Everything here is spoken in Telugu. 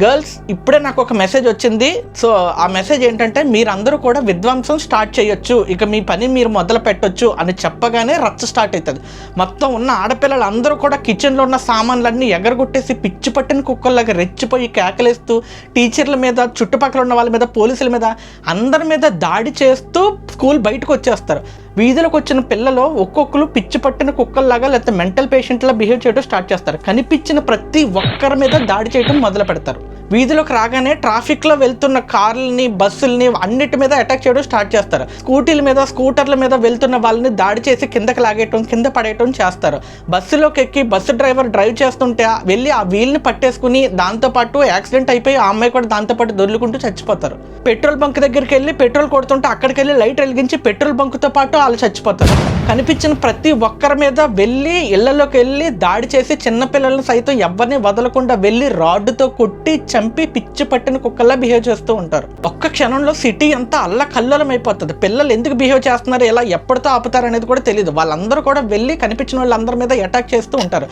గర్ల్స్ ఇప్పుడే నాకు ఒక మెసేజ్ వచ్చింది. సో ఆ మెసేజ్ ఏంటంటే మీరందరూ కూడా విధ్వంసం స్టార్ట్ చేయొచ్చు, ఇక మీ పని మీరు మొదలు పెట్టొచ్చు అని చెప్పగానే రచ్చ స్టార్ట్ అవుతుంది. మొత్తం ఉన్న ఆడపిల్లలు అందరూ కూడా కిచెన్లో ఉన్న సామాన్లన్నీ ఎగరగొట్టేసి పిచ్చి పట్టిన కుక్కల్లాగా రెచ్చిపోయి కేకలేస్తూ టీచర్ల మీద, చుట్టుపక్కల ఉన్న వాళ్ళ మీద, పోలీసుల మీద, అందరి మీద దాడి చేస్తూ స్కూల్ బయటకు వచ్చేస్తారు. వీధిలోకి వచ్చిన పిల్లలు ఒక్కొక్కరు పిచ్చి పట్టిన కుక్కల్లాగా లేకపోతే మెంటల్ పేషెంట్లా బిహేవ్ చేయడం స్టార్ట్ చేస్తారు. కనిపించిన ప్రతి ఒక్కరి మీద దాడి చేయడం మొదలు పెడతారు. వీధిలోకి రాగానే ట్రాఫిక్లో వెళ్తున్న కార్లని, బస్సుల్ని అన్నిటి మీద అటాక్ చేయడం స్టార్ట్ చేస్తారు. స్కూటీల మీద, స్కూటర్ల మీద వెళ్తున్న వాళ్ళని దాడి చేసి కిందకి లాగేయటం, కింద పడేయటం చేస్తారు. బస్సులోకి ఎక్కి బస్సు డ్రైవర్ డ్రైవ్ చేస్తుంటే వెళ్ళి ఆ వీల్ని పట్టేసుకుని దాంతోపాటు యాక్సిడెంట్ అయిపోయి ఆ అమ్మాయి కూడా దాంతోపాటు దొర్లుకుంటూ చచ్చిపోతారు. పెట్రోల్ బంక్ దగ్గరికి వెళ్ళి పెట్రోల్ కొడుతుంటే అక్కడికి వెళ్ళి లైట్ వెలిగించి పెట్రోల్ బంక్తో పాటు వాళ్ళు చచ్చిపోతారు. కనిపించిన ప్రతి ఒక్కరి మీద వెళ్ళి ఇళ్లలోకి వెళ్ళి దాడి చేసి చిన్నపిల్లలను సైతం ఎవరిని వదలకుండా వెళ్ళి రాడ్డుతో కొట్టి చంపి పిచ్చి పట్టిన కుక్కల్లా బిహేవ్ చేస్తూ ఉంటారు. ఒక్క క్షణంలో సిటీ అంతా అల్లకల్లోలం అయిపోతుంది. పిల్లలు ఎందుకు బిహేవ్ చేస్తున్నారు, ఎలా ఎప్పటితో ఆపుతారు అనేది కూడా తెలియదు. వాళ్ళందరూ కూడా వెళ్ళి కనిపించిన వాళ్ళందరి మీద అటాక్ చేస్తూ ఉంటారు.